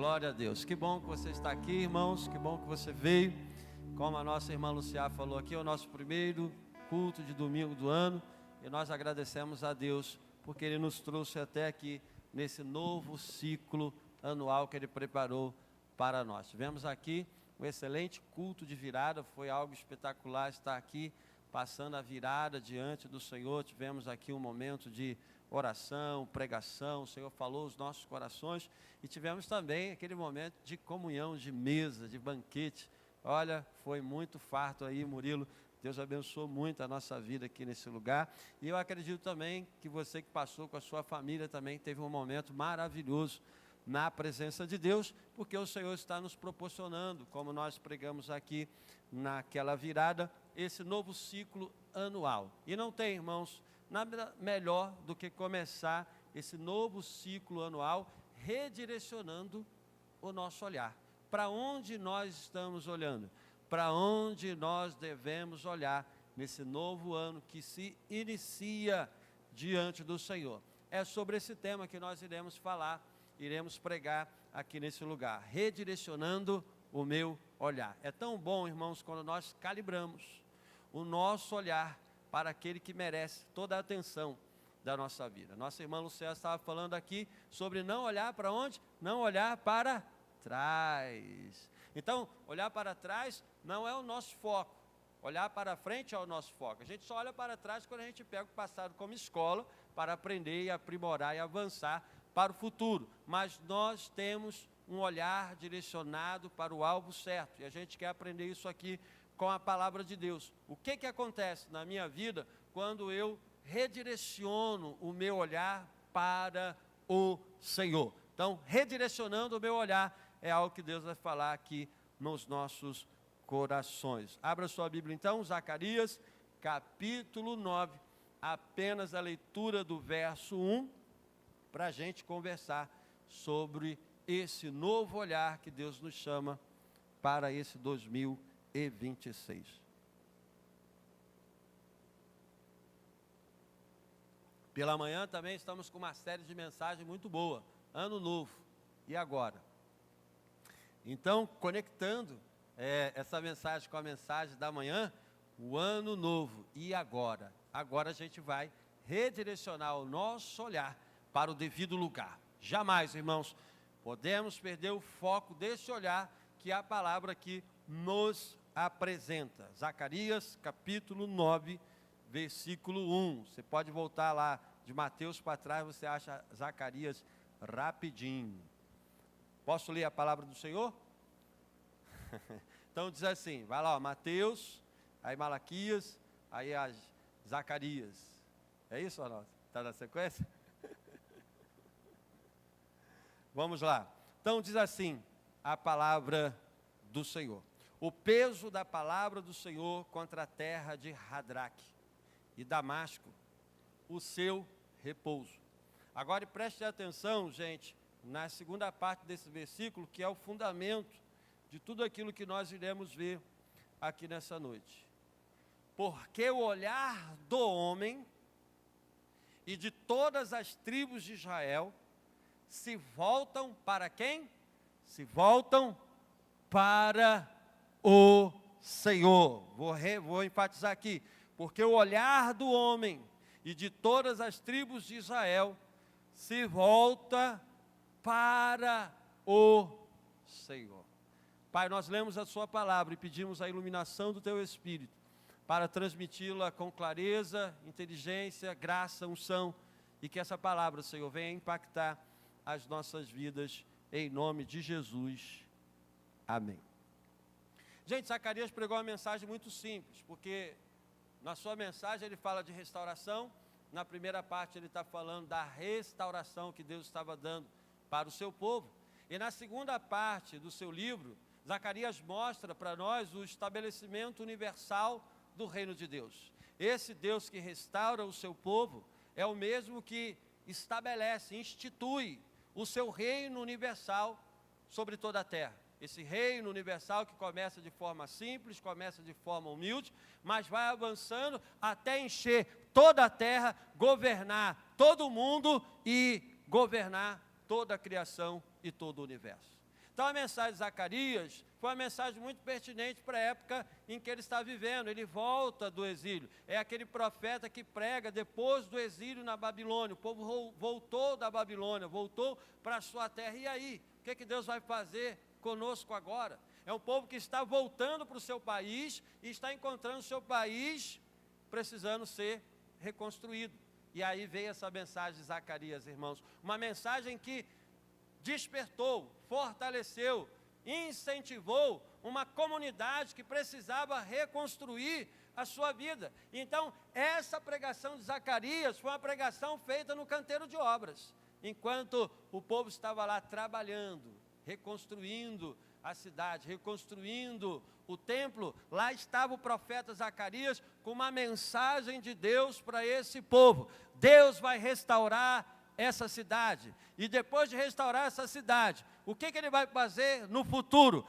Glória a Deus. Que bom que você está aqui, irmãos. Que bom que você veio. Como a nossa irmã Luciá falou aqui, é o nosso primeiro culto de domingo do ano. E nós agradecemos a Deus porque Ele nos trouxe até aqui nesse novo ciclo anual que Ele preparou para nós. Tivemos aqui um excelente culto de virada. Foi algo espetacular estar aqui passando a virada diante do Senhor. Tivemos aqui um momento de oração, pregação, o Senhor falou os nossos corações, e tivemos também aquele momento de comunhão, de mesa, de banquete. Olha, foi muito farto aí, Murilo. Deus abençoou muito a nossa vida aqui nesse lugar, e eu acredito também que você que passou com a sua família também teve um momento maravilhoso na presença de Deus, porque o Senhor está nos proporcionando, como nós pregamos aqui naquela virada, esse novo ciclo anual. E não tem, irmãos, nada melhor do que começar esse novo ciclo anual redirecionando o nosso olhar. Para onde nós estamos olhando? Para onde nós devemos olhar nesse novo ano que se inicia diante do Senhor? É sobre esse tema que nós iremos falar, iremos pregar aqui nesse lugar, redirecionando o meu olhar. É tão bom, irmãos, quando nós calibramos o nosso olhar para aquele que merece toda a atenção da nossa vida. Nossa irmã Luciana estava falando aqui sobre não olhar para onde? Não olhar para trás. Então, olhar para trás não é o nosso foco. Olhar para frente é o nosso foco. A gente só olha para trás quando a gente pega o passado como escola para aprender e aprimorar e avançar para o futuro. Mas nós temos um olhar direcionado para o alvo certo. E a gente quer aprender isso aqui com a palavra de Deus. O que acontece na minha vida quando eu redireciono o meu olhar para o Senhor? Então, redirecionando o meu olhar é algo que Deus vai falar aqui nos nossos corações. Abra sua Bíblia então, Zacarias, capítulo 9, apenas a leitura do verso 1, para a gente conversar sobre esse novo olhar que Deus nos chama para esse 2026. Pela manhã também estamos com uma série de mensagens muito boa, Ano Novo, e agora? Então, conectando essa mensagem com a mensagem da manhã, o Ano Novo, e agora? Agora a gente vai redirecionar o nosso olhar para o devido lugar. Jamais, irmãos, podemos perder o foco desse olhar que a palavra aqui nos apresenta. Zacarias, capítulo 9, versículo 1. Você pode voltar lá de Mateus para trás, você acha Zacarias rapidinho. Posso ler a palavra do Senhor? Então diz assim, vai lá, ó, Mateus, aí Malaquias, aí Zacarias. É isso, Ronaldo? Está na sequência? Vamos lá. Então diz assim a palavra do Senhor. O peso da palavra do Senhor contra a terra de Hadraque e Damasco, o seu repouso. Agora preste atenção, gente, na segunda parte desse versículo, que é o fundamento de tudo aquilo que nós iremos ver aqui nessa noite. Porque o olhar do homem e de todas as tribos de Israel se voltam para quem? Se voltam para o Senhor. Vou enfatizar aqui. Porque o olhar do homem e de todas as tribos de Israel se volta para o Senhor. Pai, nós lemos a sua palavra e pedimos a iluminação do teu Espírito para transmiti-la com clareza, inteligência, graça, unção, e que essa palavra, Senhor, venha impactar as nossas vidas, em nome de Jesus. Amém. Gente, Zacarias pregou uma mensagem muito simples, porque na sua mensagem ele fala de restauração. Na primeira parte ele está falando da restauração que Deus estava dando para o seu povo. E na segunda parte do seu livro, Zacarias mostra para nós o estabelecimento universal do reino de Deus. Esse Deus que restaura o seu povo é o mesmo que estabelece, institui o seu reino universal sobre toda a terra. Esse reino universal que começa de forma simples, começa de forma humilde, mas vai avançando até encher toda a terra, governar todo o mundo e governar toda a criação e todo o universo. Então a mensagem de Zacarias foi uma mensagem muito pertinente para a época em que ele está vivendo. Ele volta do exílio, é aquele profeta que prega depois do exílio na Babilônia. O povo voltou da Babilônia, voltou para a sua terra. E aí, o que Deus vai fazer conosco agora? É um povo que está voltando para o seu país e está encontrando o seu país precisando ser reconstruído. E aí veio essa mensagem de Zacarias, irmãos. Uma mensagem que despertou, fortaleceu, incentivou uma comunidade que precisava reconstruir a sua vida. Então, essa pregação de Zacarias foi uma pregação feita no canteiro de obras. Enquanto o povo estava lá trabalhando, reconstruindo a cidade, reconstruindo o templo, lá estava o profeta Zacarias com uma mensagem de Deus para esse povo. Deus vai restaurar essa cidade, e depois de restaurar essa cidade, o que ele vai fazer no futuro?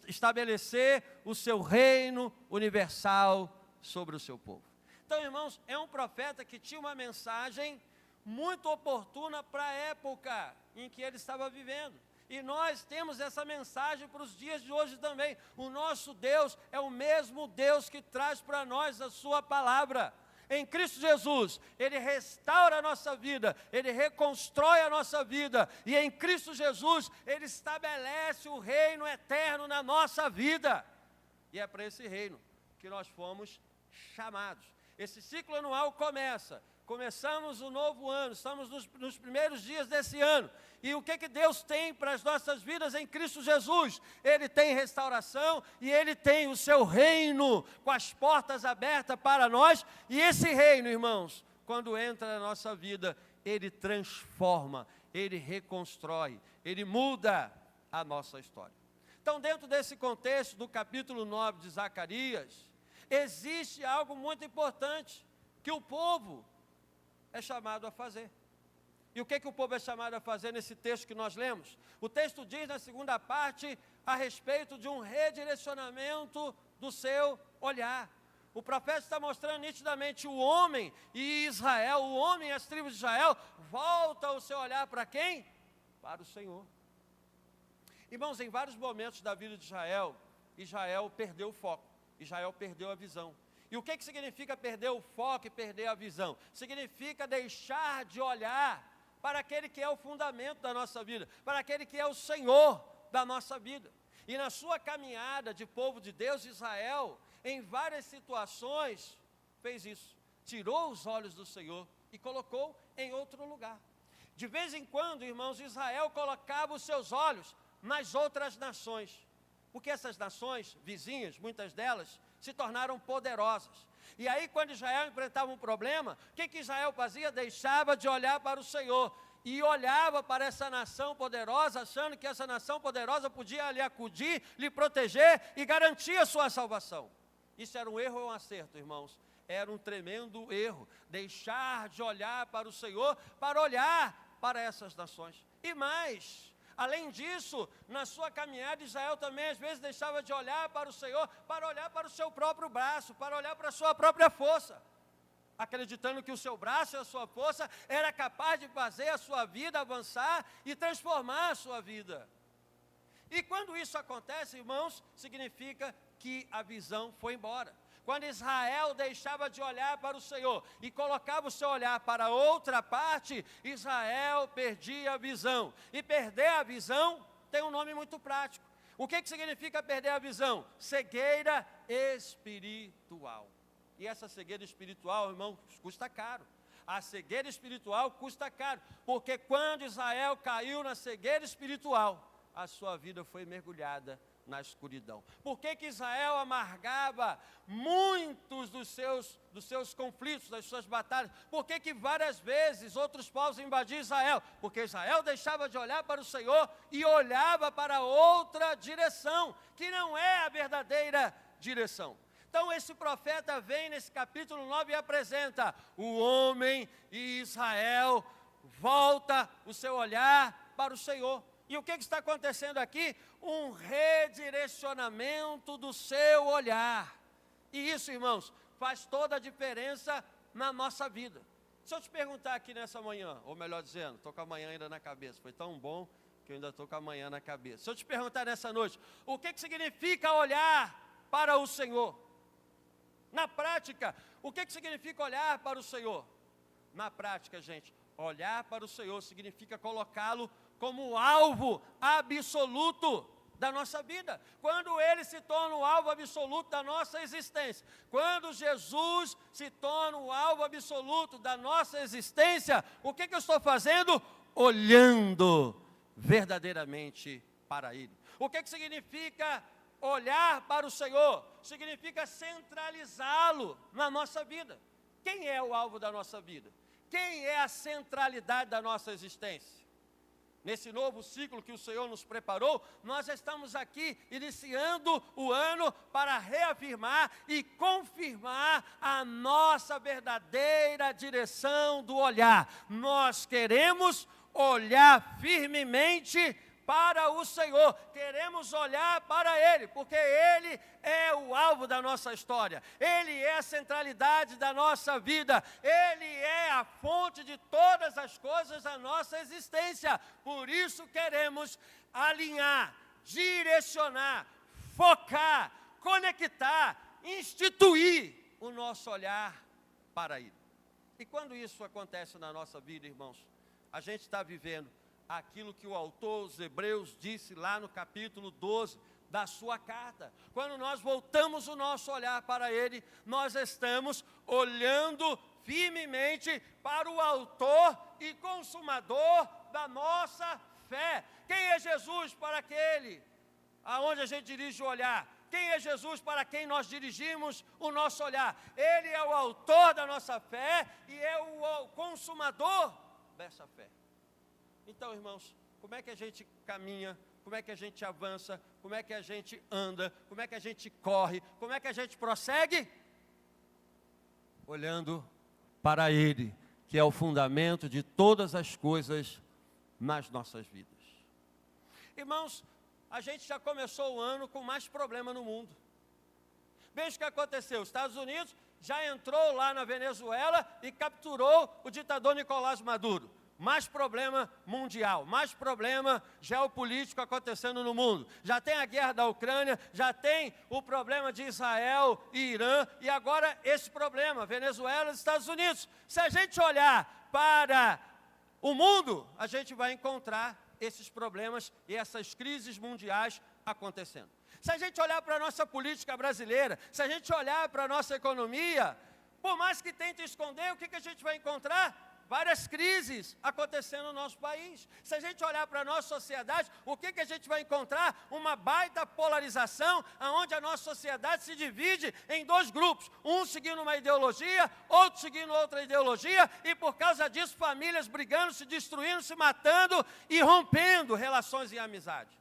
Estabelecer o seu reino universal sobre o seu povo. Então, irmãos, é um profeta que tinha uma mensagem muito oportuna para a época em que ele estava vivendo. E nós temos essa mensagem para os dias de hoje também. O nosso Deus é o mesmo Deus que traz para nós a sua palavra. Em Cristo Jesus, Ele restaura a nossa vida, Ele reconstrói a nossa vida, e em Cristo Jesus, Ele estabelece o reino eterno na nossa vida. E é para esse reino que nós fomos chamados. Esse ciclo anual começamos o novo ano, estamos nos primeiros dias desse ano. E o que Deus tem para as nossas vidas em Cristo Jesus? Ele tem restauração e Ele tem o seu reino com as portas abertas para nós. E esse reino, irmãos, quando entra na nossa vida, Ele transforma, Ele reconstrói, Ele muda a nossa história. Então, dentro desse contexto do capítulo 9 de Zacarias, existe algo muito importante que o povo é chamado a fazer. E o que o povo é chamado a fazer nesse texto que nós lemos? O texto diz na segunda parte a respeito de um redirecionamento do seu olhar. O profeta está mostrando nitidamente o homem e Israel, o homem e as tribos de Israel, volta o seu olhar para quem? Para o Senhor. Irmãos, em vários momentos da vida de Israel, Israel perdeu o foco, Israel perdeu a visão. E o que significa perder o foco e perder a visão? Significa deixar de olhar para aquele que é o fundamento da nossa vida, para aquele que é o Senhor da nossa vida. E na sua caminhada de povo de Deus, Israel, em várias situações, fez isso. Tirou os olhos do Senhor e colocou em outro lugar. De vez em quando, irmãos, Israel colocava os seus olhos nas outras nações, porque essas nações vizinhas, muitas delas, se tornaram poderosas. E aí, quando Israel enfrentava um problema, o que Israel fazia? Deixava de olhar para o Senhor e olhava para essa nação poderosa, achando que essa nação poderosa podia lhe acudir, lhe proteger e garantir a sua salvação. Isso era um erro ou um acerto, irmãos? Era um tremendo erro, deixar de olhar para o Senhor, para olhar para essas nações. E mais, além disso, na sua caminhada, Israel também às vezes deixava de olhar para o Senhor, para olhar para o seu próprio braço, para olhar para a sua própria força, acreditando que o seu braço e a sua força era capaz de fazer a sua vida avançar e transformar a sua vida. E quando isso acontece, irmãos, significa que a visão foi embora. Quando Israel deixava de olhar para o Senhor e colocava o seu olhar para outra parte, Israel perdia a visão. E perder a visão tem um nome muito prático. O que significa perder a visão? Cegueira espiritual. E essa cegueira espiritual, irmão, custa caro. A cegueira espiritual custa caro, porque quando Israel caiu na cegueira espiritual, a sua vida foi mergulhada na escuridão. Por que Israel amargava muitos dos seus conflitos, das suas batalhas? Por que várias vezes outros povos invadiam Israel? Porque Israel deixava de olhar para o Senhor e olhava para outra direção, que não é a verdadeira direção. Então esse profeta vem nesse capítulo 9 e apresenta: o homem e Israel volta o seu olhar para o Senhor. E o que está acontecendo aqui? Um redirecionamento do seu olhar. E isso, irmãos, faz toda a diferença na nossa vida. Se eu te perguntar aqui nessa manhã, ou melhor dizendo, estou com a manhã ainda na cabeça, foi tão bom que eu ainda estou com a manhã na cabeça. Se eu te perguntar nessa noite, o que significa olhar para o Senhor? Na prática, o que significa olhar para o Senhor? Na prática, gente, olhar para o Senhor significa colocá-lo como alvo absoluto da nossa vida. Quando Ele se torna o alvo absoluto da nossa existência, quando Jesus se torna o alvo absoluto da nossa existência, o que eu estou fazendo? Olhando verdadeiramente para Ele. O que significa olhar para o Senhor? Significa centralizá-lo na nossa vida. Quem é o alvo da nossa vida? Quem é a centralidade da nossa existência? Nesse novo ciclo que o Senhor nos preparou, nós estamos aqui iniciando o ano para reafirmar e confirmar a nossa verdadeira direção do olhar. Nós queremos olhar firmemente para o Senhor, queremos olhar para Ele, porque Ele é o alvo da nossa história, Ele é a centralidade da nossa vida, Ele é a fonte de todas as coisas da nossa existência. Por isso queremos alinhar, direcionar, focar, conectar, instituir o nosso olhar para Ele. E quando isso acontece na nossa vida, irmãos, a gente está vivendo aquilo que o autor aos Hebreus disse lá no capítulo 12 da sua carta. Quando nós voltamos o nosso olhar para Ele, nós estamos olhando firmemente para o autor e consumador da nossa fé. Quem é Jesus para aquele aonde a gente dirige o olhar? Quem é Jesus para quem nós dirigimos o nosso olhar? Ele é o autor da nossa fé e é o consumador dessa fé. Então, irmãos, como é que a gente caminha, como é que a gente avança, como é que a gente anda, como é que a gente corre, como é que a gente prossegue? Olhando para Ele, que é o fundamento de todas as coisas nas nossas vidas. Irmãos, a gente já começou o ano com mais problema no mundo. Veja o que aconteceu, os Estados Unidos já entrou lá na Venezuela e capturou o ditador Nicolás Maduro. Mais problema mundial, mais problema geopolítico acontecendo no mundo. Já tem a guerra da Ucrânia, já tem o problema de Israel e Irã, e agora esse problema, Venezuela e Estados Unidos. Se a gente olhar para o mundo, a gente vai encontrar esses problemas e essas crises mundiais acontecendo. Se a gente olhar para a nossa política brasileira, se a gente olhar para a nossa economia, por mais que tente esconder, o que a gente vai encontrar? Várias crises acontecendo no nosso país. Se a gente olhar para a nossa sociedade, o que a gente vai encontrar? Uma baita polarização, onde a nossa sociedade se divide em dois grupos. Um seguindo uma ideologia, outro seguindo outra ideologia, e por causa disso, famílias brigando, se destruindo, se matando e rompendo relações e amizade.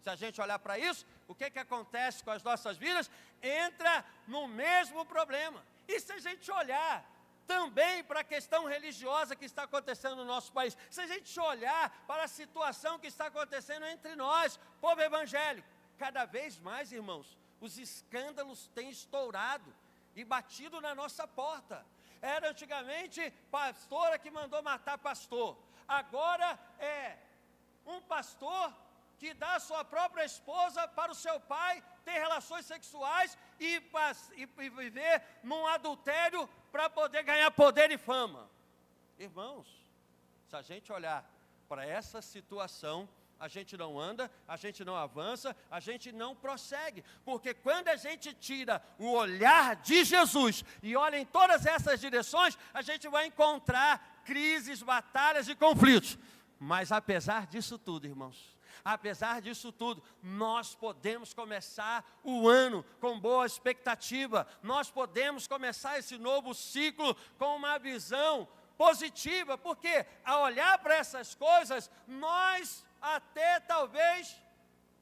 Se a gente olhar para isso, o que acontece com as nossas vidas? Entra no mesmo problema. E se a gente olhar também para a questão religiosa que está acontecendo no nosso país, se a gente olhar para a situação que está acontecendo entre nós, povo evangélico, cada vez mais, irmãos, os escândalos têm estourado e batido na nossa porta. Era antigamente pastora que mandou matar pastor, agora é um pastor que dá a sua própria esposa para o seu pai ter relações sexuais e viver num adultério para poder ganhar poder e fama. Irmãos, se a gente olhar para essa situação, a gente não anda, a gente não avança, a gente não prossegue, porque quando a gente tira o olhar de Jesus e olha em todas essas direções, a gente vai encontrar crises, batalhas e conflitos. Mas apesar disso tudo, irmãos, apesar disso tudo, nós podemos começar o ano com boa expectativa. Nós podemos começar esse novo ciclo com uma visão positiva, porque ao olhar para essas coisas, nós até talvez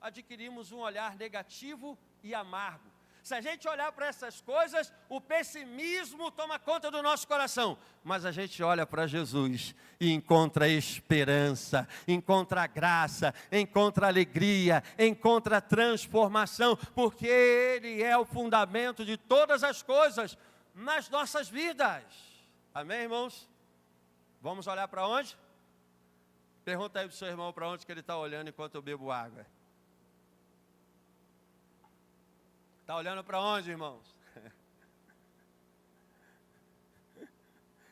adquirimos um olhar negativo e amargo. Se a gente olhar para essas coisas, o pessimismo toma conta do nosso coração. Mas a gente olha para Jesus e encontra esperança, encontra graça, encontra alegria, encontra transformação, porque Ele é o fundamento de todas as coisas nas nossas vidas. Amém, irmãos? Vamos olhar para onde? Pergunta aí para o seu irmão para onde que ele está olhando enquanto eu bebo água. Está olhando para onde, irmãos?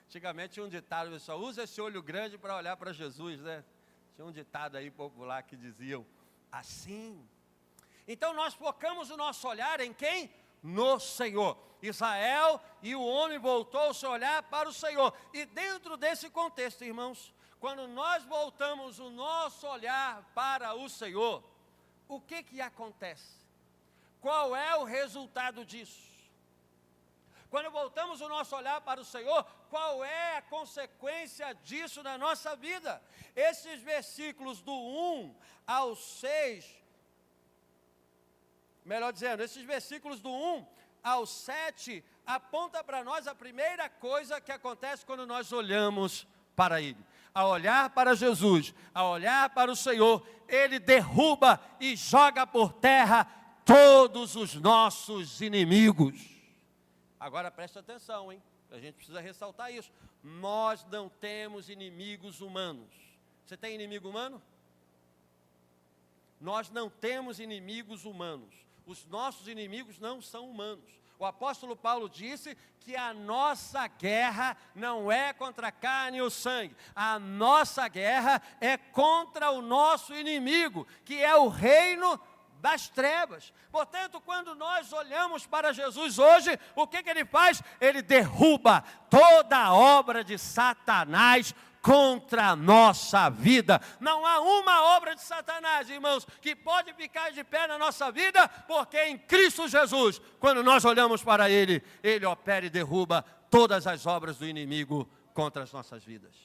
Antigamente tinha um ditado, pessoal, usa esse olho grande para olhar para Jesus, né? Tinha um ditado aí popular que diziam assim. Então nós focamos o nosso olhar em quem? No Senhor. Israel e o homem voltou o seu olhar para o Senhor. E dentro desse contexto, irmãos, quando nós voltamos o nosso olhar para o Senhor, o que acontece? Qual é o resultado disso? Quando voltamos o nosso olhar para o Senhor, qual é a consequência disso na nossa vida? Esses versículos do 1 ao 6, melhor dizendo, esses versículos do 1 ao 7, aponta para nós a primeira coisa que acontece quando nós olhamos para Ele. Ao olhar para Jesus, ao olhar para o Senhor, Ele derruba e joga por terra todos os nossos inimigos. Agora preste atenção, hein? A gente precisa ressaltar isso. Nós não temos inimigos humanos. Você tem inimigo humano? Nós não temos inimigos humanos. Os nossos inimigos não são humanos. O apóstolo Paulo disse que a nossa guerra não é contra a carne ou sangue. A nossa guerra é contra o nosso inimigo, que é o reino das trevas. Portanto, quando nós olhamos para Jesus hoje, o que Ele faz? Ele derruba toda a obra de Satanás contra a nossa vida. Não há uma obra de Satanás, irmãos, que pode ficar de pé na nossa vida, porque em Cristo Jesus, quando nós olhamos para Ele, Ele opera e derruba todas as obras do inimigo contra as nossas vidas.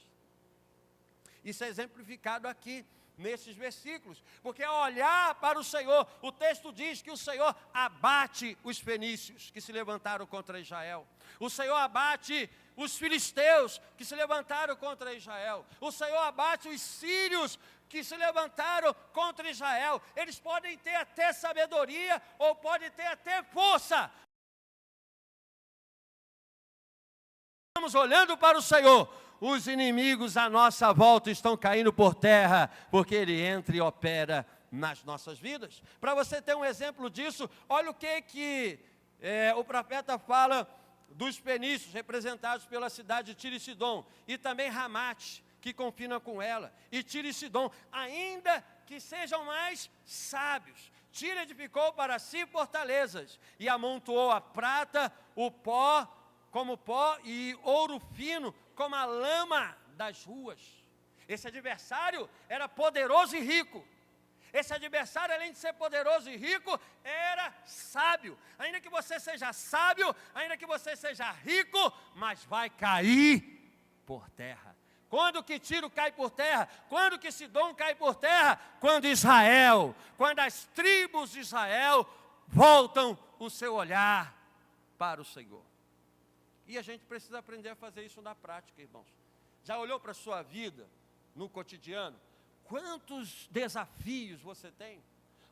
Isso é exemplificado aqui nesses versículos, porque ao olhar para o Senhor, o texto diz que o Senhor abate os fenícios que se levantaram contra Israel. O Senhor abate os filisteus que se levantaram contra Israel. O Senhor abate os sírios que se levantaram contra Israel. Eles podem ter até sabedoria ou podem ter até força. Estamos olhando para o Senhor. Os inimigos à nossa volta estão caindo por terra, porque Ele entra e opera nas nossas vidas. Para você ter um exemplo disso, olha o que o profeta fala dos fenícios, representados pela cidade de Tiro e Sidom, e também Ramate, que confina com ela, e Tiro e Sidom, ainda que sejam mais sábios. Tiro edificou para si fortalezas, e amontoou a prata, o pó, como pó, e ouro fino, como a lama das ruas. Esse adversário era poderoso e rico. Esse adversário, além de ser poderoso e rico, era sábio. Ainda que você seja sábio, ainda que você seja rico, mas vai cair por terra. Quando que Tiro cai por terra? Quando que Sidom cai por terra? Quando Israel, quando as tribos de Israel voltam o seu olhar para o Senhor. E a gente precisa aprender a fazer isso na prática, irmãos. Já olhou para a sua vida, no cotidiano? Quantos desafios você tem?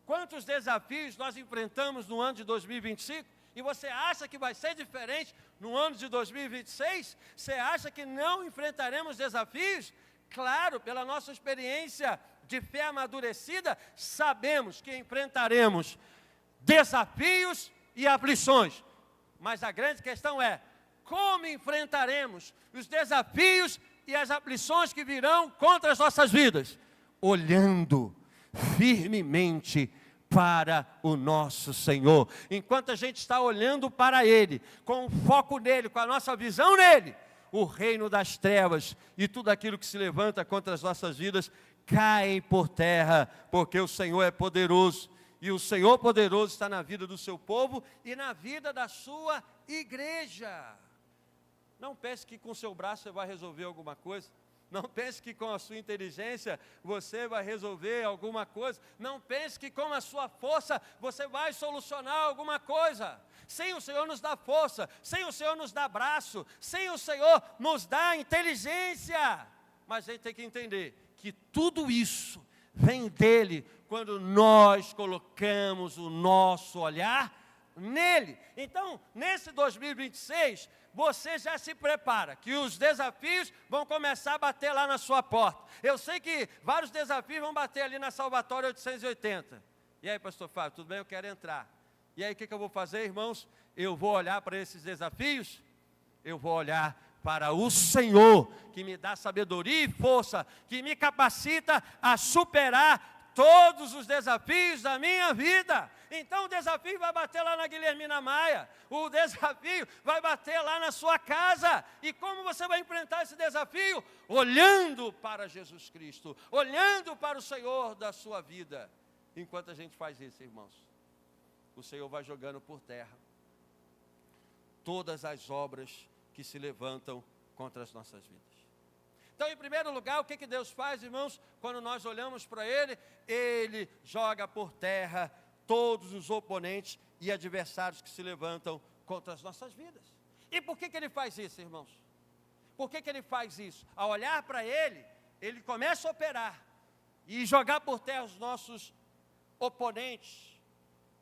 Quantos desafios nós enfrentamos no ano de 2025? E você acha que vai ser diferente no ano de 2026? Você acha que não enfrentaremos desafios? Claro, pela nossa experiência de fé amadurecida, sabemos que enfrentaremos desafios e aflições. Mas a grande questão é, como enfrentaremos os desafios e as aflições que virão contra as nossas vidas? Olhando firmemente para o nosso Senhor. Enquanto a gente está olhando para Ele, com o foco nele, com a nossa visão nele, o reino das trevas e tudo aquilo que se levanta contra as nossas vidas cai por terra, porque o Senhor é poderoso. E o Senhor poderoso está na vida do seu povo e na vida da sua igreja. Não pense que com o seu braço você vai resolver alguma coisa. Não pense que com a sua inteligência você vai resolver alguma coisa. Não pense que com a sua força você vai solucionar alguma coisa. Sem o Senhor nos dá força, sem o Senhor nos dá braço, sem o Senhor nos dá inteligência. Mas a gente tem que entender que tudo isso vem dele quando nós colocamos o nosso olhar nele. Então, nesse 2026, você já se prepara, que os desafios vão começar a bater lá na sua porta. Eu sei que vários desafios vão bater ali na Salvatória 880. E aí, pastor Fábio, tudo bem? Eu quero entrar. E aí, o que eu vou fazer, irmãos? Eu vou olhar para esses desafios? Eu vou olhar para o Senhor, que me dá sabedoria e força, que me capacita a superar todos os desafios da minha vida. Então o desafio vai bater lá na Guilhermina Maia, o desafio vai bater lá na sua casa. E como você vai enfrentar esse desafio? Olhando para Jesus Cristo, olhando para o Senhor da sua vida. Enquanto a gente faz isso, irmãos, o Senhor vai jogando por terra todas as obras que se levantam contra as nossas vidas. Então, em primeiro lugar, o que Deus faz, irmãos? Quando nós olhamos para Ele, Ele joga por terra todos os oponentes e adversários que se levantam contra as nossas vidas. E por que Ele faz isso, irmãos? Por que Ele faz isso? Ao olhar para Ele, Ele começa a operar e jogar por terra os nossos oponentes,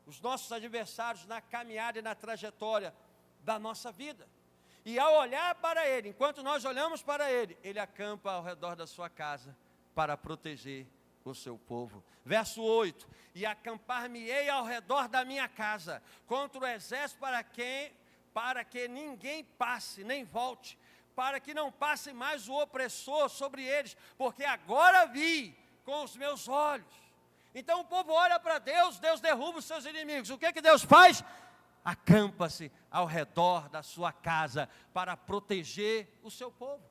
os nossos adversários na caminhada e na trajetória da nossa vida. E ao olhar para Ele, enquanto nós olhamos para Ele, Ele acampa ao redor da sua casa para proteger o seu povo. Verso 8: e acampar-me-ei ao redor da minha casa, contra o exército para que ninguém passe, nem volte, para que não passe mais o opressor sobre eles, porque agora vi com os meus olhos. Então o povo olha para Deus, Deus derruba os seus inimigos. O que Deus faz? Acampa-se ao redor da sua casa para proteger o seu povo.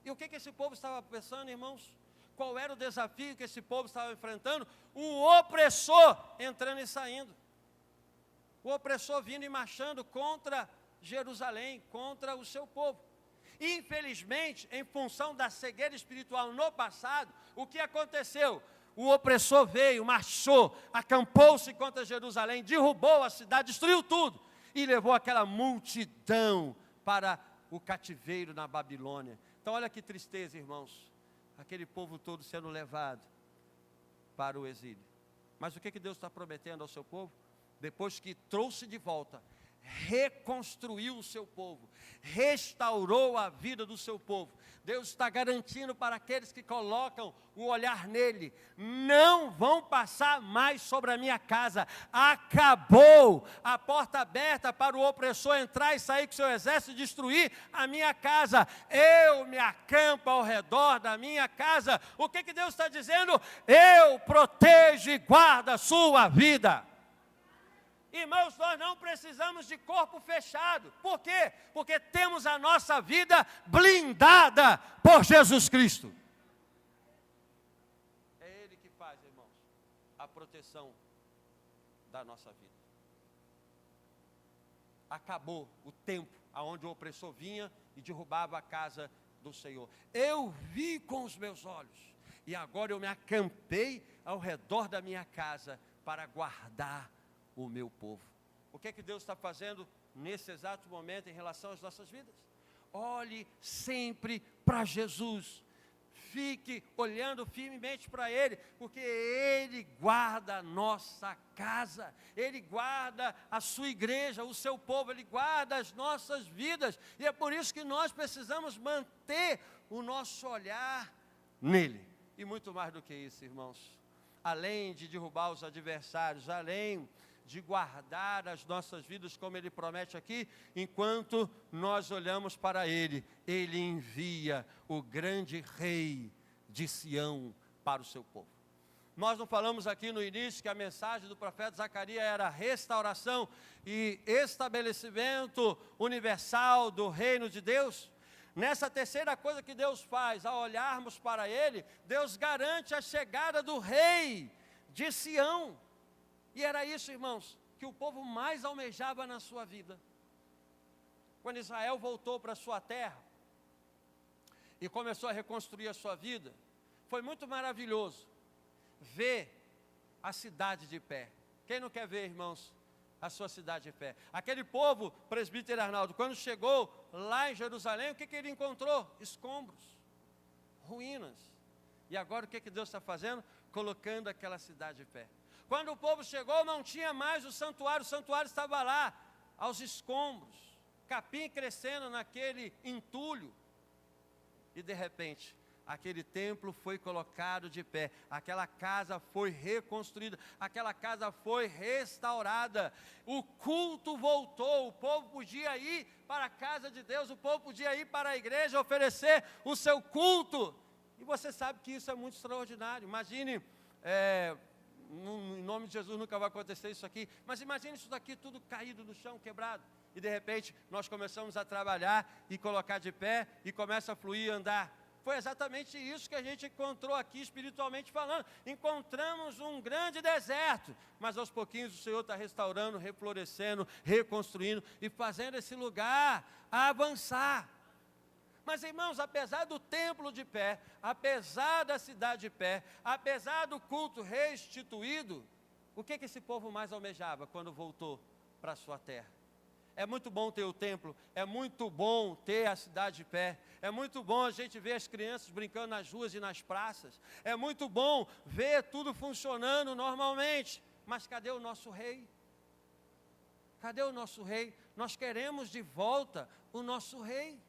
E o que esse povo estava pensando, irmãos? Qual era o desafio que esse povo estava enfrentando? Um opressor entrando e saindo. O opressor vindo e marchando contra Jerusalém, contra o seu povo. Infelizmente, em função da cegueira espiritual no passado, o que aconteceu? O opressor veio, marchou, acampou-se contra Jerusalém, derrubou a cidade, destruiu tudo e levou aquela multidão para o cativeiro na Babilônia. Então olha que tristeza, irmãos, aquele povo todo sendo levado para o exílio. Mas o que Deus está prometendo ao seu povo? Depois que trouxe de volta, reconstruiu o seu povo, restaurou a vida do seu povo. Deus está garantindo para aqueles que colocam o olhar nele: não vão passar mais sobre a minha casa. Acabou a porta aberta para o opressor entrar e sair com seu exército e destruir a minha casa. Eu me acampo ao redor da minha casa. O que Deus está dizendo? Eu protejo e guardo a sua vida. Irmãos, nós não precisamos de corpo fechado. Por quê? Porque temos a nossa vida blindada por Jesus Cristo. É Ele que faz, irmãos, a proteção da nossa vida. Acabou o tempo onde o opressor vinha e derrubava a casa do Senhor. Eu vi com os meus olhos e agora eu me acampei ao redor da minha casa para guardar o meu povo. O que Deus está fazendo nesse exato momento em relação às nossas vidas? Olhe sempre para Jesus. Fique olhando firmemente para Ele, porque Ele guarda a nossa casa, Ele guarda a sua igreja, o seu povo, Ele guarda as nossas vidas. E é por isso que nós precisamos manter o nosso olhar nele. E muito mais do que isso, irmãos. Além de derrubar os adversários, além de guardar as nossas vidas, como Ele promete aqui, enquanto nós olhamos para Ele, Ele envia o grande Rei de Sião para o seu povo. Nós não falamos aqui no início que a mensagem do profeta Zacarias era restauração e estabelecimento universal do reino de Deus? Nessa terceira coisa que Deus faz, ao olharmos para Ele, Deus garante a chegada do Rei de Sião. E era isso, irmãos, que o povo mais almejava na sua vida. Quando Israel voltou para a sua terra e começou a reconstruir a sua vida, foi muito maravilhoso ver a cidade de pé. Quem não quer ver, irmãos, a sua cidade de pé? Aquele povo, presbítero Arnaldo, quando chegou lá em Jerusalém, o que ele encontrou? Escombros, ruínas. E agora o que Deus está fazendo? Colocando aquela cidade de pé. Quando o povo chegou, não tinha mais o santuário estava lá, aos escombros, capim crescendo naquele entulho. E de repente, aquele templo foi colocado de pé, aquela casa foi reconstruída, aquela casa foi restaurada, o culto voltou, o povo podia ir para a casa de Deus, o povo podia ir para a igreja oferecer o seu culto. E você sabe que isso é muito extraordinário. Imagine, em nome de Jesus nunca vai acontecer isso aqui, mas imagine isso daqui tudo caído no chão, quebrado. E de repente nós começamos a trabalhar e colocar de pé e começa a fluir e andar. Foi exatamente isso que a gente encontrou aqui espiritualmente falando. Encontramos um grande deserto, mas aos pouquinhos o Senhor está restaurando, reflorescendo, reconstruindo e fazendo esse lugar avançar. Mas irmãos, apesar do templo de pé, apesar da cidade de pé, apesar do culto restituído, o que esse povo mais almejava quando voltou para a sua terra? É muito bom ter o templo, é muito bom ter a cidade de pé, é muito bom a gente ver as crianças brincando nas ruas e nas praças, é muito bom ver tudo funcionando normalmente, mas cadê o nosso rei? Cadê o nosso rei? Nós queremos de volta o nosso rei.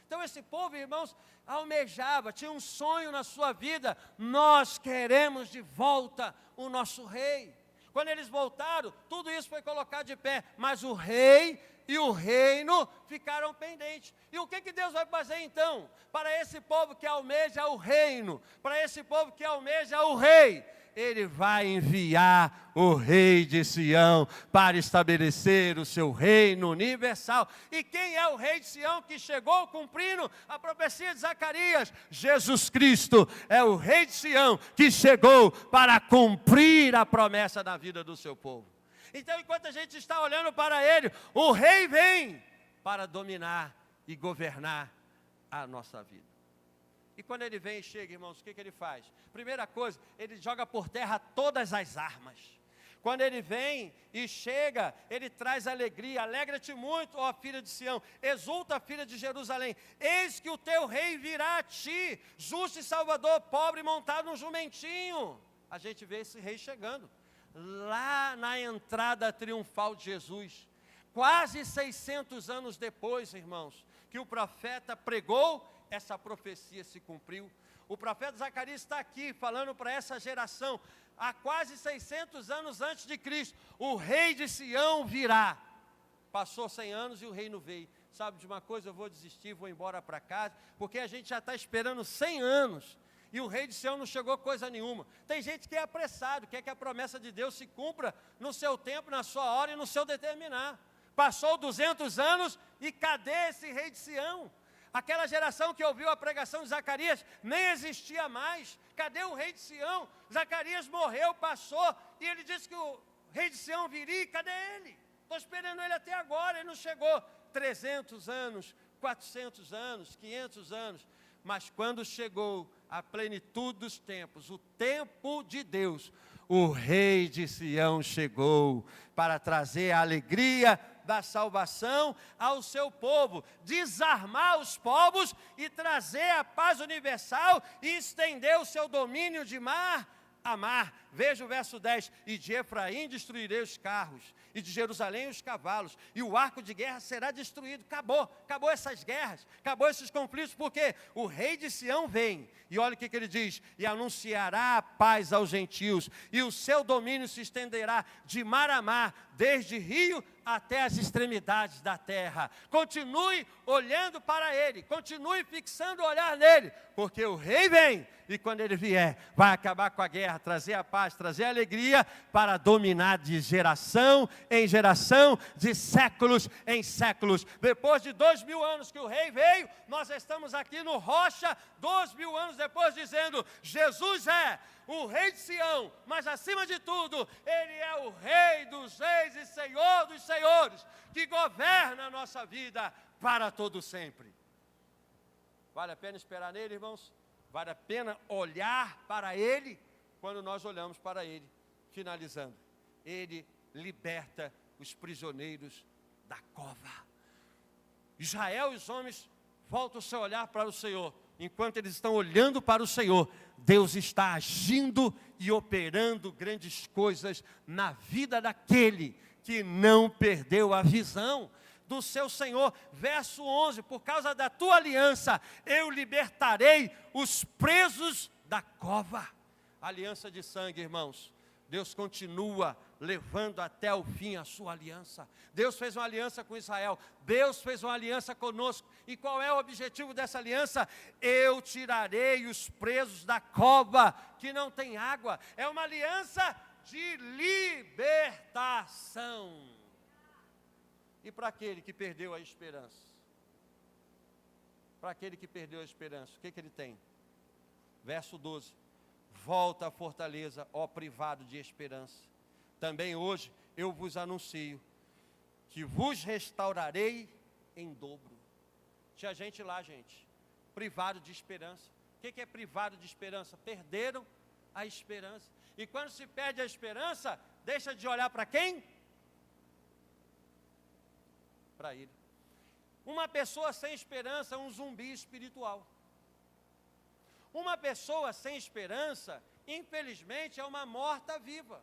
Então esse povo, irmãos, almejava, tinha um sonho na sua vida, nós queremos de volta o nosso rei. Quando eles voltaram, tudo isso foi colocado de pé, mas o rei e o reino ficaram pendentes. E o que Deus vai fazer então? Para esse povo que almeja o reino, para esse povo que almeja o rei, Ele vai enviar o rei de Sião para estabelecer o seu reino universal. E quem é o rei de Sião que chegou cumprindo a profecia de Zacarias? Jesus Cristo é o rei de Sião que chegou para cumprir a promessa da vida do seu povo. Então, enquanto a gente está olhando para Ele, o rei vem para dominar e governar a nossa vida. E quando Ele vem e chega, irmãos, o que Ele faz? Primeira coisa, Ele joga por terra todas as armas. Quando Ele vem e chega, Ele traz alegria. Alegra-te muito, ó filha de Sião, exulta, filha de Jerusalém. Eis que o teu rei virá a ti, justo e salvador, pobre, montado num jumentinho. A gente vê esse rei chegando. Lá na entrada triunfal de Jesus, quase 600 anos depois, irmãos, que o profeta pregou, essa profecia se cumpriu. O profeta Zacarias está aqui falando para essa geração, há quase 600 anos antes de Cristo, o rei de Sião virá. Passou 100 anos e o rei não veio. Sabe de uma coisa, eu vou desistir, vou embora para casa, porque a gente já está esperando 100 anos. E o rei de Sião não chegou coisa nenhuma. Tem gente que é apressado, quer que a promessa de Deus se cumpra no seu tempo, na sua hora e no seu determinar. Passou 200 anos e cadê esse rei de Sião? Aquela geração que ouviu a pregação de Zacarias nem existia mais. Cadê o rei de Sião? Zacarias morreu, passou, e ele disse que o rei de Sião viria, cadê ele? Estou esperando ele até agora, ele não chegou. 300 anos, 400 anos, 500 anos. Mas quando chegou a plenitude dos tempos, o tempo de Deus, o rei de Sião chegou para trazer a alegria da salvação ao seu povo, desarmar os povos e trazer a paz universal e estender o seu domínio de mar a mar. Veja o verso 10, e de Efraim destruirei os carros, e de Jerusalém os cavalos, e o arco de guerra será destruído. Acabou essas guerras, acabou esses conflitos, porque o rei de Sião vem, e olha o que ele diz, e anunciará a paz aos gentios, e o seu domínio se estenderá de mar a mar, desde rio até as extremidades da terra. Continue olhando para ele, continue fixando o olhar nele, porque o rei vem, e quando ele vier, vai acabar com a guerra, trazer a paz, trazer a alegria, para dominar de geração em geração, de séculos em séculos. Depois de 2000 anos que o rei veio, nós estamos aqui no Rocha, 2000 anos depois, dizendo, Jesus é o rei de Sião, mas acima de tudo, ele é o rei dos reis e senhor dos senhores, que governa a nossa vida para todo sempre. Vale a pena esperar nele, irmãos? Vale a pena olhar para ele? Quando nós olhamos para ele, finalizando, ele liberta os prisioneiros da cova. Israel e os homens voltam o seu olhar para o Senhor. Enquanto eles estão olhando para o Senhor, Deus está agindo e operando grandes coisas na vida daquele que não perdeu a visão. do seu Senhor. Verso 11, por causa da tua aliança, eu libertarei os presos da cova. Aliança de sangue, irmãos. Deus continua levando até o fim a sua aliança. Deus fez uma aliança com Israel. Deus fez uma aliança conosco. E qual é o objetivo dessa aliança? Eu tirarei os presos da cova que não tem água. É uma aliança de libertação. E para aquele que perdeu a esperança? Para aquele que perdeu a esperança, o que ele tem? Verso 12. Volta à fortaleza, ó privado de esperança. Também hoje eu vos anuncio que vos restaurarei em dobro. Tinha gente lá, gente, privado de esperança. O que é privado de esperança? Perderam a esperança. E quando se perde a esperança, deixa de olhar para quem? Para ele. Uma pessoa sem esperança é um zumbi espiritual. Uma pessoa sem esperança, infelizmente, é uma morta-viva.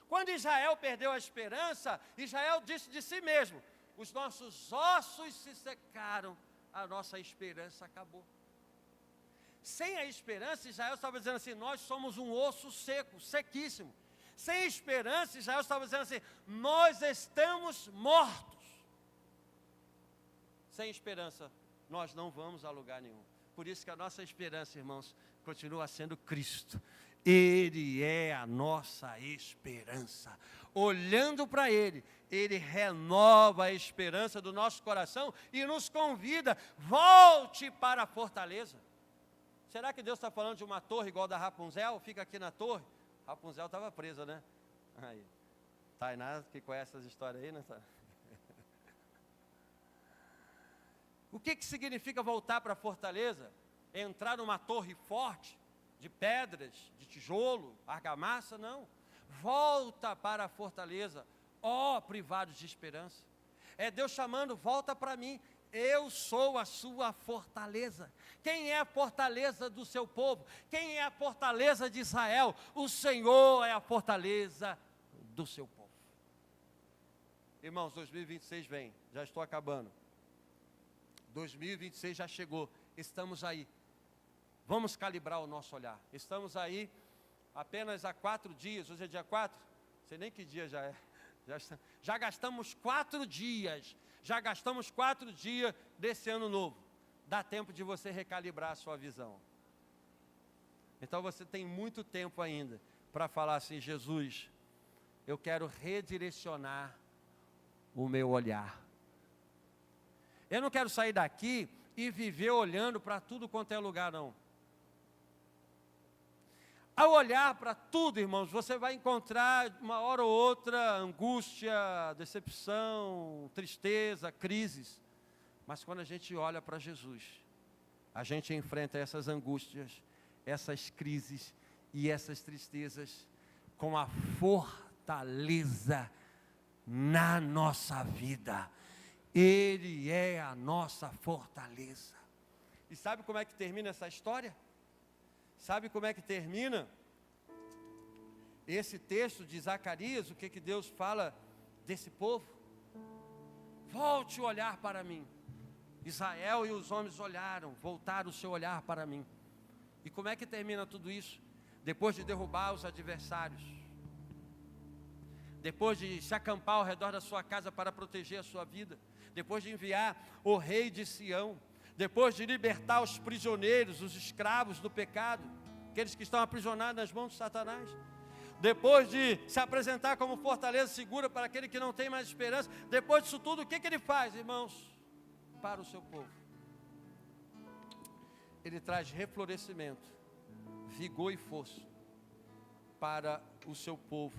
Quando Israel perdeu a esperança, Israel disse de si mesmo: os nossos ossos se secaram, a nossa esperança acabou. Sem a esperança, Israel estava dizendo assim: nós somos um osso seco, sequíssimo. Sem esperança, Israel estava dizendo assim: nós estamos mortos. Sem esperança, nós não vamos a lugar nenhum. Por isso que a nossa esperança, irmãos, continua sendo Cristo. Ele é a nossa esperança. Olhando para Ele, Ele renova a esperança do nosso coração e nos convida: volte para a fortaleza. Será que Deus está falando de uma torre igual da Rapunzel? Fica aqui na torre. Rapunzel estava presa, né? Aí, Tainá, que conhece essas histórias aí, né? O que significa voltar para a fortaleza? Entrar numa torre forte, de pedras, de tijolo, argamassa? Não. Volta para a fortaleza, ó privados de esperança. É Deus chamando: volta para mim. Eu sou a sua fortaleza. Quem é a fortaleza do seu povo? Quem é a fortaleza de Israel? O Senhor é a fortaleza do seu povo. Irmãos, 2026 vem, já estou acabando. 2026 já chegou, estamos aí. Vamos calibrar o nosso olhar. Estamos aí apenas há 4 dias, hoje é dia 4? Não sei nem que dia já é. Já gastamos 4 dias. Já gastamos 4 dias desse ano novo. Dá tempo de você recalibrar a sua visão. Então você tem muito tempo ainda para falar assim: Jesus, eu quero redirecionar o meu olhar. Eu não quero sair daqui e viver olhando para tudo quanto é lugar, não. Ao olhar para tudo, irmãos, você vai encontrar uma hora ou outra angústia, decepção, tristeza, crises. Mas quando a gente olha para Jesus, a gente enfrenta essas angústias, essas crises e essas tristezas com a fortaleza na nossa vida. Ele é a nossa fortaleza. E sabe como é que termina essa história? Sabe como é que termina esse texto de Zacarias? O que Deus fala desse povo? Volte o olhar para mim. Israel e os homens olharam, voltaram o seu olhar para mim. E como é que termina tudo isso? Depois de derrubar os adversários, depois de se acampar ao redor da sua casa para proteger a sua vida, depois de enviar o rei de Sião, depois de libertar os prisioneiros, os escravos do pecado, aqueles que estão aprisionados nas mãos de Satanás, depois de se apresentar como fortaleza segura para aquele que não tem mais esperança, depois disso tudo, o que ele faz, irmãos, para o seu povo? Ele traz reflorescimento, vigor e força para o seu povo,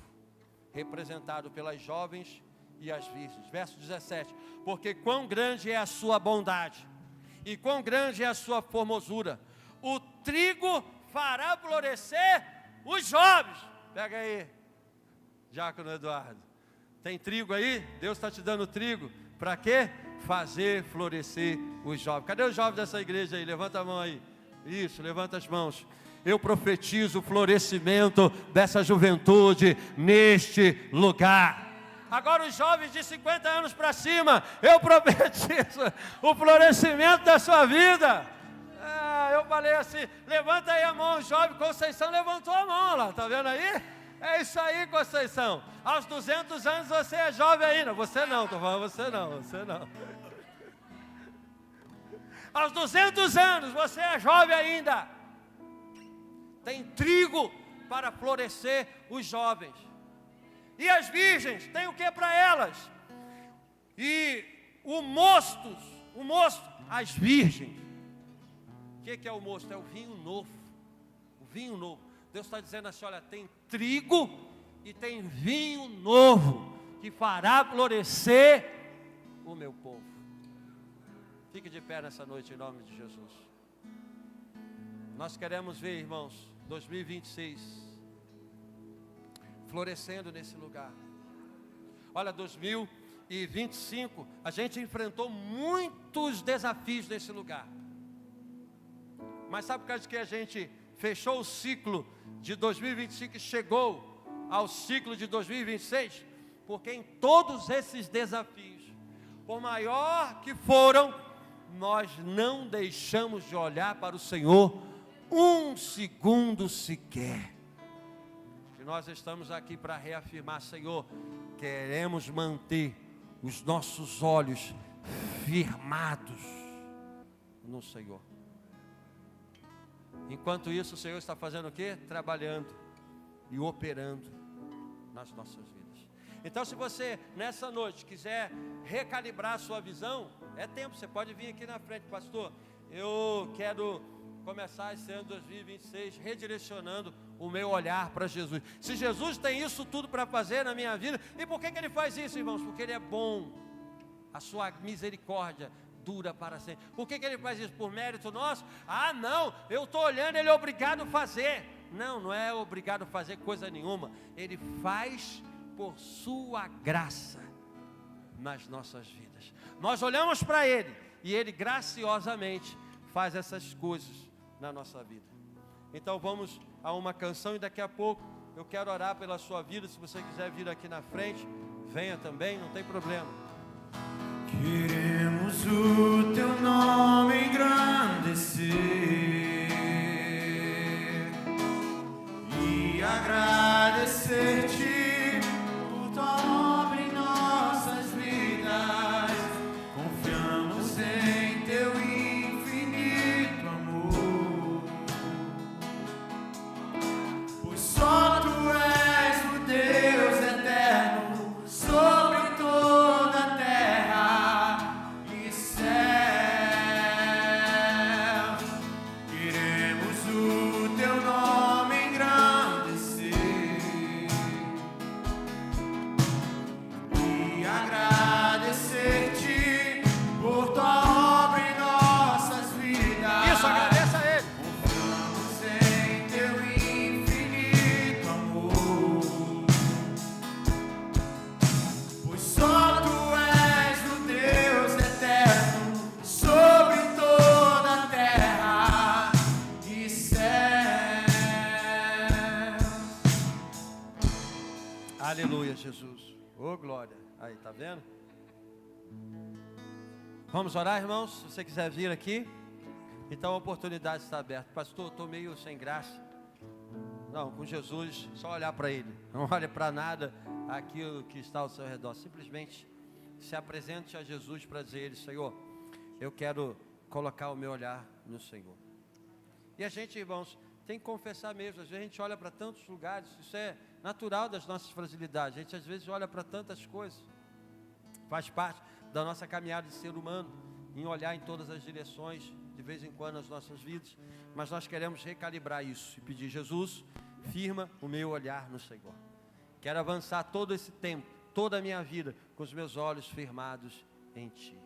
representado pelas jovens e as virgens. Verso 17: porque quão grande é a sua bondade, e quão grande é a sua formosura, o trigo fará florescer os jovens. Pega aí, Diácono Eduardo, tem trigo aí? Deus está te dando trigo, para quê? Fazer florescer os jovens. Cadê os jovens dessa igreja aí? Levanta a mão aí. Isso, levanta as mãos. Eu profetizo o florescimento dessa juventude neste lugar. Agora os jovens de 50 anos para cima, eu profetizo o florescimento da sua vida. Eu falei assim, levanta aí a mão, jovem. Conceição levantou a mão lá, tá vendo aí? É isso aí, Conceição. Aos 200 anos você é jovem ainda. Você não, estou falando você não. Aos 200 anos você é jovem ainda. Tem trigo para florescer os jovens. E as virgens, tem o que para elas? E o mosto, as virgens. O que é o mosto? É o vinho novo. O vinho novo. Deus está dizendo assim, olha, tem trigo e tem vinho novo, que fará florescer o meu povo. Fique de pé nessa noite em nome de Jesus. Nós queremos ver, irmãos, 2026 florescendo nesse lugar. Olha, 2025 a gente enfrentou muitos desafios nesse lugar. Mas sabe por causa que a gente fechou o ciclo de 2025 e chegou ao ciclo de 2026? Porque em todos esses desafios, por maior que foram, nós não deixamos de olhar para o Senhor um segundo sequer. Nós estamos aqui para reafirmar, Senhor, queremos manter os nossos olhos firmados no Senhor. Enquanto isso, o Senhor está fazendo o quê? Trabalhando e operando nas nossas vidas. Então, se você, nessa noite, quiser recalibrar a sua visão, é tempo, você pode vir aqui na frente, pastor. Eu quero começar esse ano 2026 redirecionando o meu olhar para Jesus. Se Jesus tem isso tudo para fazer na minha vida, e por que Ele faz isso, irmãos? Porque Ele é bom, a sua misericórdia dura para sempre. Por que Ele faz isso? Por mérito nosso? Ah, não, eu estou olhando, Ele é obrigado a fazer. Não, não é obrigado a fazer coisa nenhuma. Ele faz por sua graça nas nossas vidas. Nós olhamos para Ele e Ele graciosamente faz essas coisas na nossa vida. Então vamos a uma canção e daqui a pouco eu quero orar pela sua vida. Se você quiser vir aqui na frente, venha também, não tem problema. Queremos o teu nome engrandecer e agradecer-te por tua obra em nossas vidas. Confiamos em teu infinito amor, pois só tu és o Deus eterno sobre toda a terra e céu. Queremos o teu nome engrandecer e agradecer-te por tua obra em nossas vidas. Isso, agradeça a Ele. Confiamos em teu infinito amor, pois só tu és o Deus eterno sobre toda a terra e céu. Aleluia, Jesus. Ô, glória. Aí, tá vendo? Vamos orar, irmãos? Se você quiser vir aqui, então a oportunidade está aberta. Pastor, estou meio sem graça. Não, com Jesus, só olhar para Ele. Não olhe para nada aquilo que está ao seu redor. Simplesmente se apresente a Jesus para dizer a Ele: Senhor, eu quero colocar o meu olhar no Senhor. E a gente, irmãos, tem que confessar mesmo. Às vezes a gente olha para tantos lugares, isso é natural das nossas fragilidades. A gente às vezes olha para tantas coisas. Faz parte da nossa caminhada de ser humano, em olhar em todas as direções, de vez em quando, nas nossas vidas. Mas nós queremos recalibrar isso e pedir: Jesus, firma o meu olhar no Senhor. Quero avançar todo esse tempo, toda a minha vida, com os meus olhos firmados em Ti.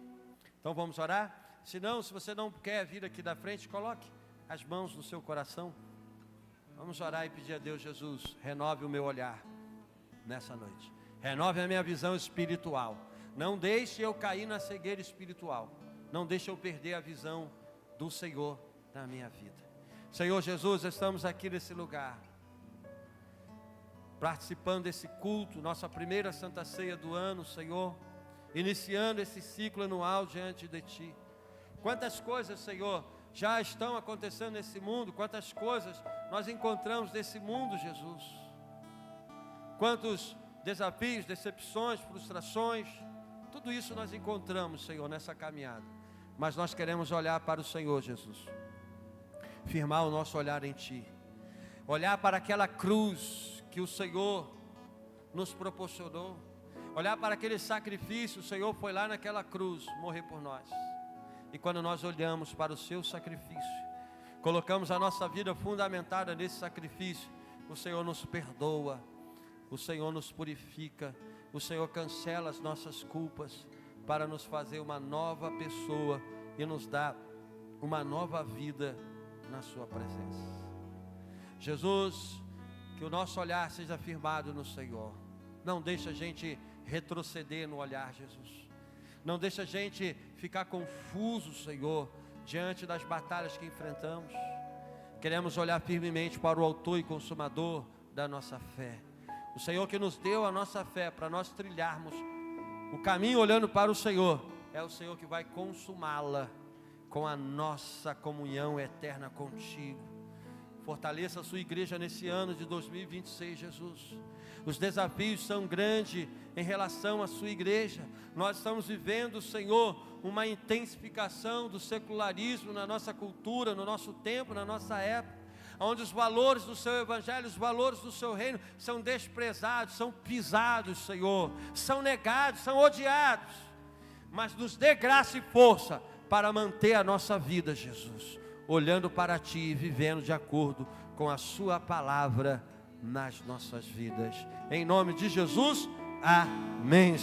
Então vamos orar? Se não, se você não quer vir aqui da frente, coloque as mãos no seu coração. Vamos orar e pedir a Deus: Jesus, renove o meu olhar nessa noite. Renove a minha visão espiritual. Não deixe eu cair na cegueira espiritual. Não deixe eu perder a visão do Senhor na minha vida. Senhor Jesus, estamos aqui nesse lugar. participando desse culto, nossa primeira Santa Ceia do ano, Senhor, iniciando esse ciclo anual diante de Ti. Quantas coisas, Senhor, já estão acontecendo nesse mundo, quantas coisas nós encontramos nesse mundo, Jesus. Quantos desafios, decepções, frustrações, tudo isso nós encontramos, Senhor, nessa caminhada. Mas nós queremos olhar para o Senhor, Jesus, firmar o nosso olhar em Ti, olhar para aquela cruz que o Senhor nos proporcionou, olhar para aquele sacrifício. O Senhor foi lá naquela cruz morrer por nós. E quando nós olhamos para o seu sacrifício, colocamos a nossa vida fundamentada nesse sacrifício, o Senhor nos perdoa, o Senhor nos purifica, o Senhor cancela as nossas culpas para nos fazer uma nova pessoa e nos dar uma nova vida na sua presença. Jesus, que o nosso olhar seja firmado no Senhor. Não deixa a gente retroceder no olhar, Jesus. Não deixa a gente ficar confuso, Senhor, diante das batalhas que enfrentamos. Queremos olhar firmemente para o autor e consumador da nossa fé. O Senhor que nos deu a nossa fé para nós trilharmos o caminho olhando para o Senhor. É o Senhor que vai consumá-la com a nossa comunhão eterna contigo. Fortaleça a sua igreja nesse ano de 2026, Jesus. Os desafios são grandes em relação à sua igreja. Nós estamos vivendo, Senhor, uma intensificação do secularismo na nossa cultura, no nosso tempo, na nossa época, onde os valores do seu evangelho, os valores do seu reino são desprezados, são pisados, Senhor, são negados, são odiados. Mas nos dê graça e força para manter a nossa vida, Jesus, olhando para Ti e vivendo de acordo com a Sua palavra nas nossas vidas. Em nome de Jesus, amém.